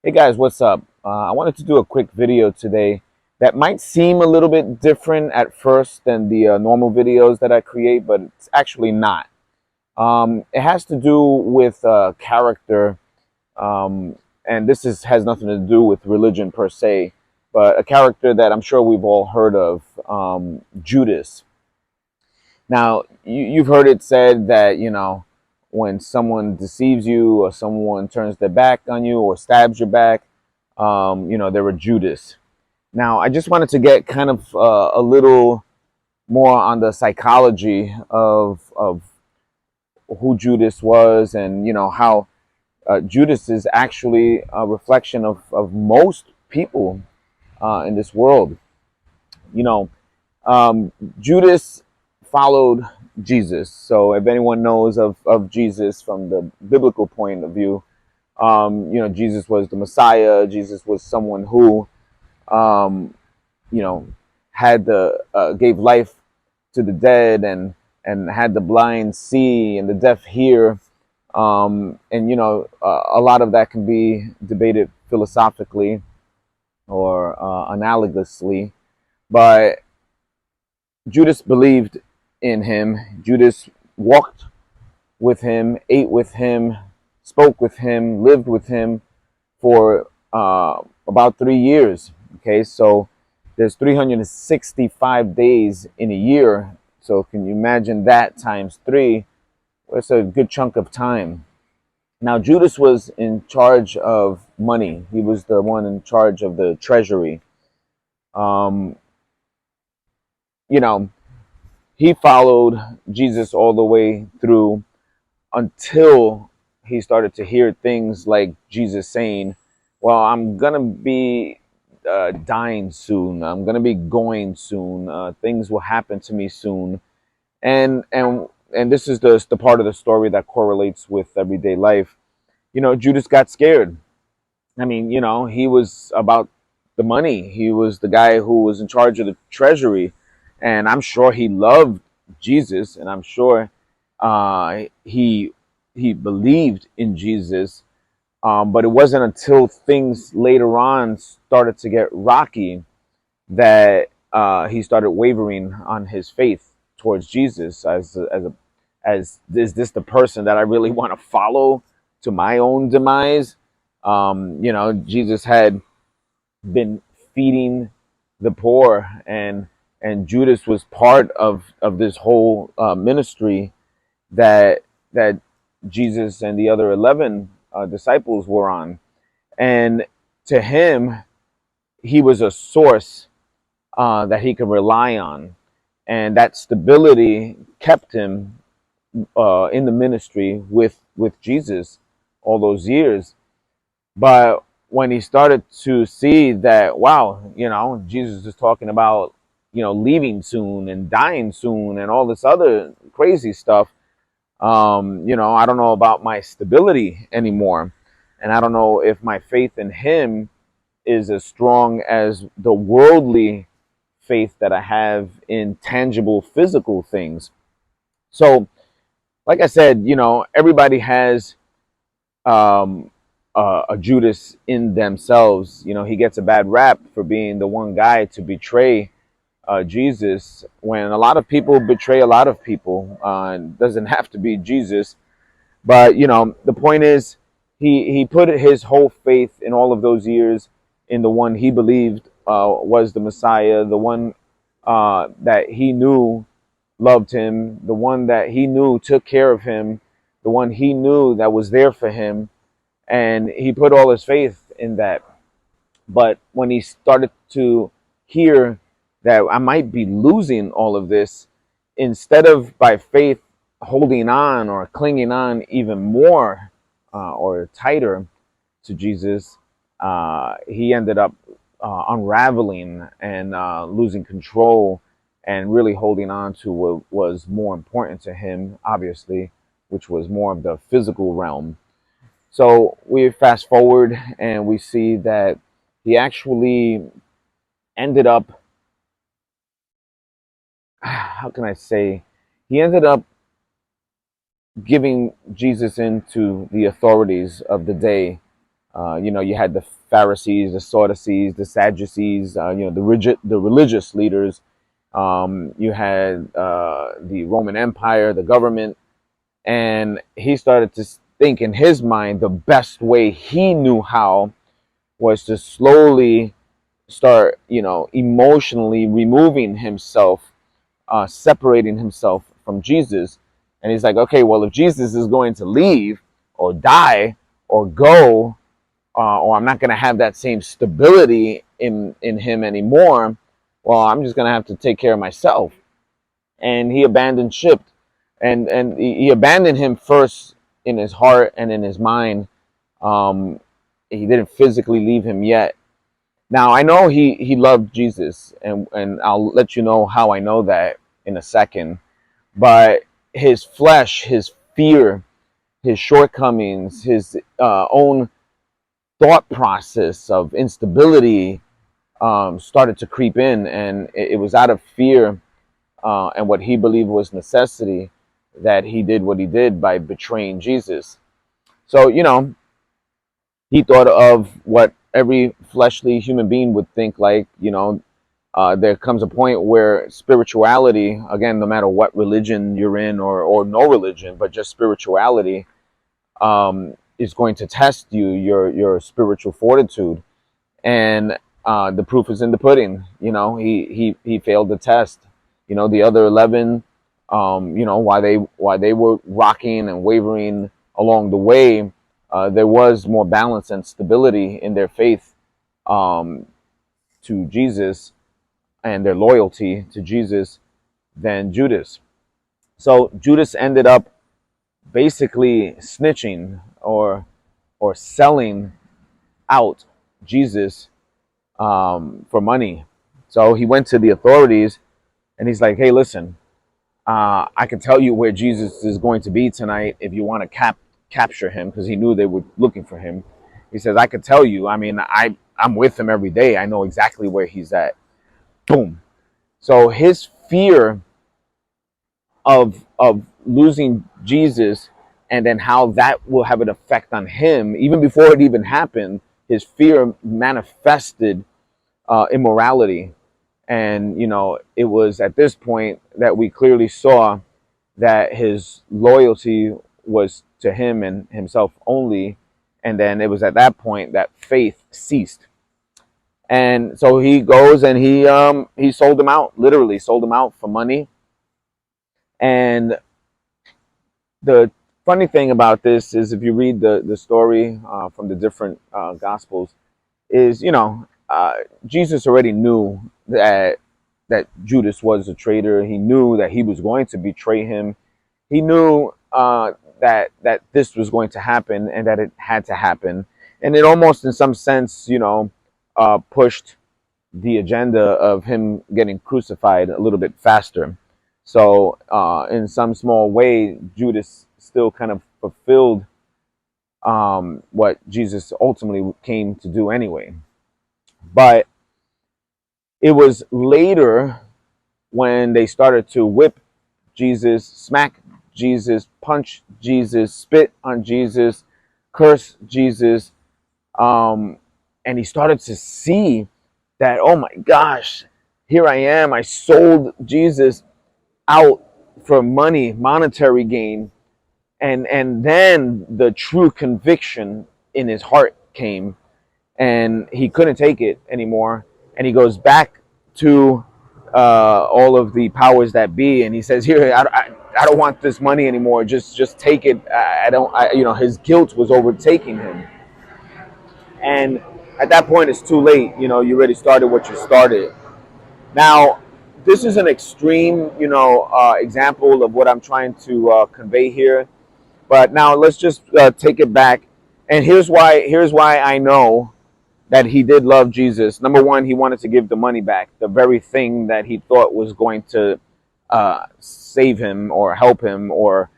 Hey guys, what's up? I wanted to do a quick video today that might seem a little bit different at first than the normal videos that I create, but it's actually not. It has to do with character, and has nothing to do with religion per se, but a character that I'm sure we've all heard of, Judas. Now, you've heard it said that, when someone deceives you or someone turns their back on you or stabs your back, they're a Judas. Now, I just wanted to get kind of a little more on the psychology of who Judas was, and how Judas is actually a reflection of most people in this world. You know, Judas followed Jesus. So if anyone knows of Jesus from the biblical point of view, Jesus was the Messiah. Jesus was someone who um, you know, had the gave life to the dead, and had the blind see and the deaf hear. And a lot of that can be debated philosophically or analogously, but Judas believed in him. Judas walked with him, ate with him, spoke with him, lived with him for about 3 years. Okay, so there's 365 days in a year. So can you imagine that times three? It's a good chunk of time. Now, Judas was in charge of money. He was the one in charge of the treasury. Um, you know, he followed Jesus all the way through until he started to hear things like Jesus saying, well, I'm going to be dying soon. I'm going to be going soon. Things will happen to me soon. And this is the part of the story that correlates with everyday life. Judas got scared. I mean, he was about the money. He was the guy who was in charge of the treasury. And I'm sure he loved Jesus, and I'm sure he believed in Jesus. But it wasn't until things later on started to get rocky that he started wavering on his faith towards Jesus, as is this the person that I really want to follow to my own demise? Jesus had been feeding the poor, and Judas was part of this whole ministry that Jesus and the other 11 disciples were on. And to him, he was a source that he could rely on, and that stability kept him in the ministry with Jesus all those years. But when he started to see that, wow, Jesus is talking about, leaving soon and dying soon and all this other crazy stuff, I don't know about my stability anymore. And I don't know if my faith in him is as strong as the worldly faith that I have in tangible physical things. So, like I said, everybody has um, a Judas in themselves. He gets a bad rap for being the one guy to betray Jesus, when a lot of people betray a lot of people. It doesn't have to be Jesus, but the point is, he put his whole faith in all of those years in the one he believed was the Messiah, the one that he knew loved him, the one that he knew took care of him, the one he knew that was there for him, and he put all his faith in that. But when he started to hear that I might be losing all of this, instead of by faith holding on or clinging on even more or tighter to Jesus, he ended up unraveling and losing control, and really holding on to what was more important to him, obviously, which was more of the physical realm. So we fast forward and we see that he actually ended up, how can I say, he ended up giving Jesus into the authorities of the day, You had the Pharisees, the Sadducees, the Sadducees, the religious leaders. You had the Roman Empire, the government, and he started to think in his mind the best way he knew how was to slowly start, emotionally removing himself, separating himself from Jesus. And he's like, okay, well, if Jesus is going to leave or die or go, or I'm not going to have that same stability in him anymore, well, I'm just going to have to take care of myself. And he abandoned ship, and he abandoned him first in his heart and in his mind. Um, he didn't physically leave him yet. Now I know he loved Jesus, and I'll let you know how I know that in a second. But his flesh, his fear, his shortcomings, his own thought process of instability started to creep in, and it was out of fear and what he believed was necessity that he did what he did by betraying Jesus. So, he thought of what every fleshly human being would think like, there comes a point where spirituality, again, no matter what religion you're in or no religion, but just spirituality, is going to test your spiritual fortitude. And the proof is in the pudding. He failed the test. The other 11, why they were rocking and wavering along the way, there was more balance and stability in their faith to Jesus and their loyalty to Jesus than Judas. So Judas ended up basically snitching or selling out Jesus for money. So he went to the authorities and he's like, "Hey, listen, I can tell you where Jesus is going to be tonight if you want to capture him," because he knew they were looking for him. He says, "I could tell you. I mean, I'm with him every day. I know exactly where he's at." Boom. So his fear of losing Jesus, and then how that will have an effect on him, even before it even happened, his fear manifested immorality. And, it was at this point that we clearly saw that his loyalty was to him and himself only. And then it was at that point that faith ceased. And so he goes and he sold him out, literally sold him out for money. And the funny thing about this is, if you read the story from the different gospels, is Jesus already knew that Judas was a traitor. He knew that he was going to betray him. He knew that this was going to happen and that it had to happen. And it almost, in some sense, pushed the agenda of him getting crucified a little bit faster. So in some small way, Judas still kind of fulfilled what Jesus ultimately came to do anyway. But it was later when they started to whip Jesus, smack Jesus, punch Jesus, spit on Jesus, curse Jesus, and he started to see that, oh my gosh, here I am. I sold Jesus out for money, monetary gain. And then the true conviction in his heart came, and he couldn't take it anymore. And he goes back to all of the powers that be, and he says, "Here, I don't want this money anymore. Just take it. I don't." His guilt was overtaking him, and at that point, it's too late. You already started what you started. Now, this is an extreme, example of what I'm trying to convey here. But now let's just take it back, and here's why I know that he did love Jesus. Number one, he wanted to give the money back, the very thing that he thought was going to save him or help him or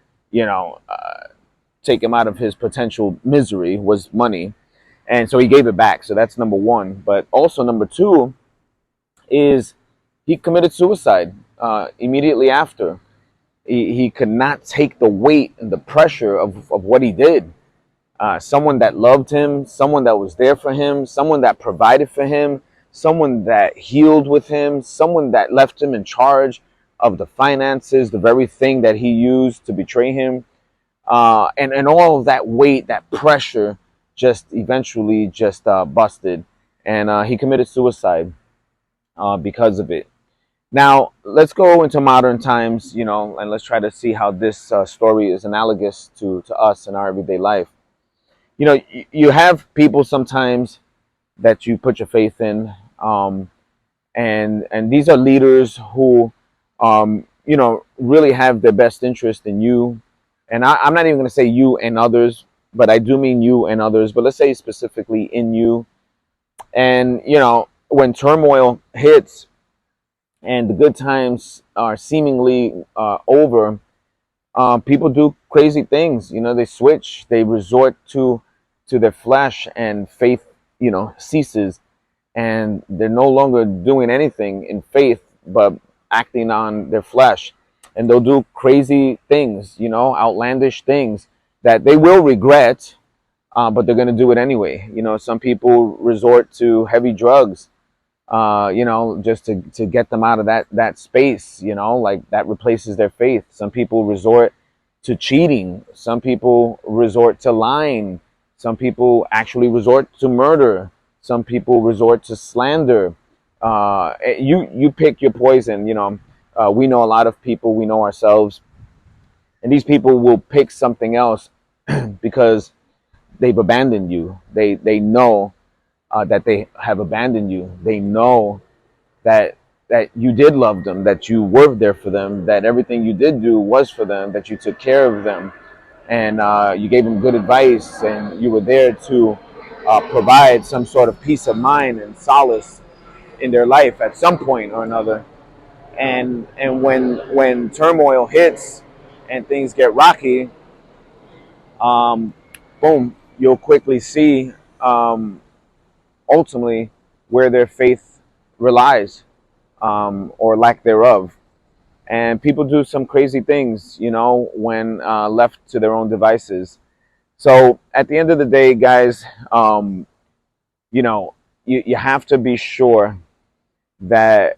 take him out of his potential misery, was money. And so he gave it back. So that's number one. But also number two is he committed suicide immediately after. He could not take the weight and the pressure of what he did. someone that loved him, someone that was there for him, someone that provided for him, someone that healed with him, someone that left him in charge of the finances, the very thing that he used to betray him. And all of that weight, that pressure, just eventually just busted, and he committed suicide because of it. Now let's go into modern times, and let's try to see how this story is analogous to us in our everyday life. You have people sometimes that you put your faith in, and these are leaders who, really have their best interest in you. And I'm not even going to say you and others, but I do mean you and others. But let's say specifically in you. And when turmoil hits and the good times are seemingly over, people do crazy things. They switch, they resort to their flesh, and faith ceases, and they're no longer doing anything in faith but acting on their flesh. And they'll do crazy things, outlandish things that they will regret, but they're going to do it anyway. Some people resort to heavy drugs, just to get them out of that space, like that replaces their faith. Some people resort to cheating. Some people resort to lying. Some people actually resort to murder. Some people resort to slander. You pick your poison. We know a lot of people. We know ourselves, and these people will pick something else because they've abandoned you. They know that they have abandoned you. They know that you did love them, that you were there for them, that everything you did do was for them, that you took care of them, and you gave them good advice, and you were there to provide some sort of peace of mind and solace in their life at some point or another. And when turmoil hits and things get rocky, um, boom, you'll quickly see, ultimately, where their faith relies, or lack thereof. And people do some crazy things, when left to their own devices. So at the end of the day, guys, you have to be sure that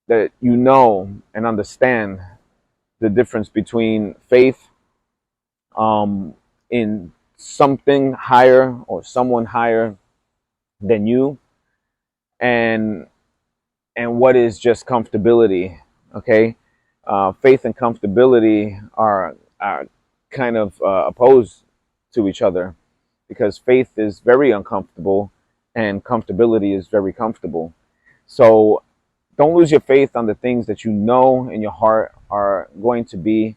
and understand the difference between faith, in something higher or someone higher than you, and what is just comfortability. Okay, faith and comfortability are kind of opposed to each other, because faith is very uncomfortable and comfortability is very comfortable. So don't lose your faith on the things that you know in your heart are going to be,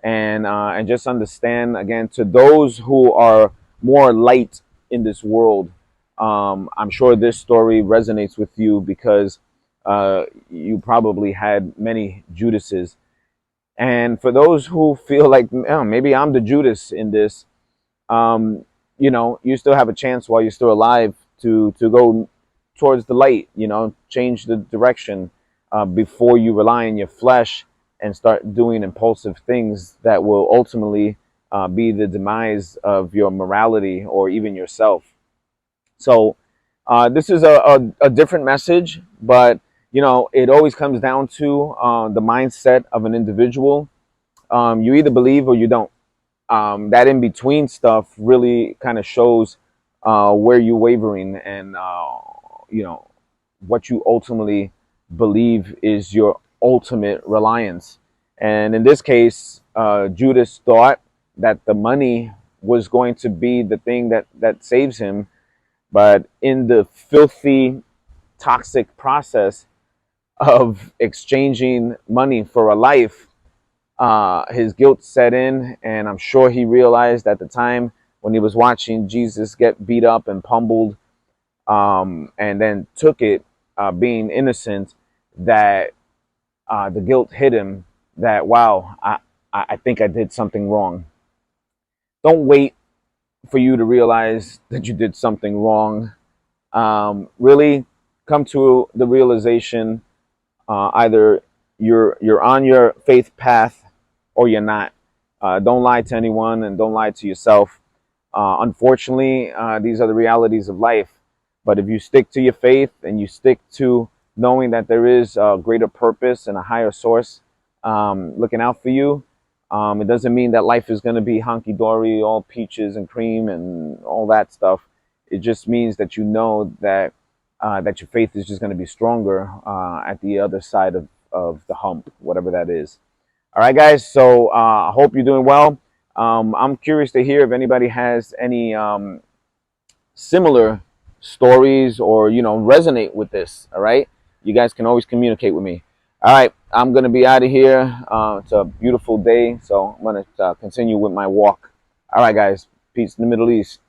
and just understand, again, to those who are more light in this world. I'm sure this story resonates with you because you probably had many Judases. And for those who feel like, oh, maybe I'm the Judas in this, you still have a chance while you're still alive to go towards the light. Change the direction before you rely on your flesh and start doing impulsive things that will ultimately be the demise of your morality or even yourself. So this is a different message, but it always comes down to the mindset of an individual. You either believe or you don't. That in between stuff really kind of shows where you're wavering, and what you ultimately believe is your ultimate reliance. And in this case, Judas thought that the money was going to be the thing that saves him, but in the filthy, toxic process of exchanging money for a life, his guilt set in, and I'm sure he realized at the time when he was watching Jesus get beat up and pummeled, and then took it, being innocent, that the guilt hit him that, wow, I think I did something wrong. Don't wait for you to realize that you did something wrong. Really come to the realization, either you're on your faith path or you're not. Don't lie to anyone and don't lie to yourself. Unfortunately, these are the realities of life. But if you stick to your faith and you stick to knowing that there is a greater purpose and a higher source looking out for you, it doesn't mean that life is going to be honky-dory, all peaches and cream and all that stuff. It just means that you know that that your faith is just going to be stronger at the other side of the hump, whatever that is. All right, guys. So I hope you're doing well. I'm curious to hear if anybody has any similar stories or resonate with this. All right, you guys can always communicate with me. All right, I'm gonna be out of here. It's a beautiful day, so I'm gonna continue with my walk. All right, guys. Peace in the Middle East.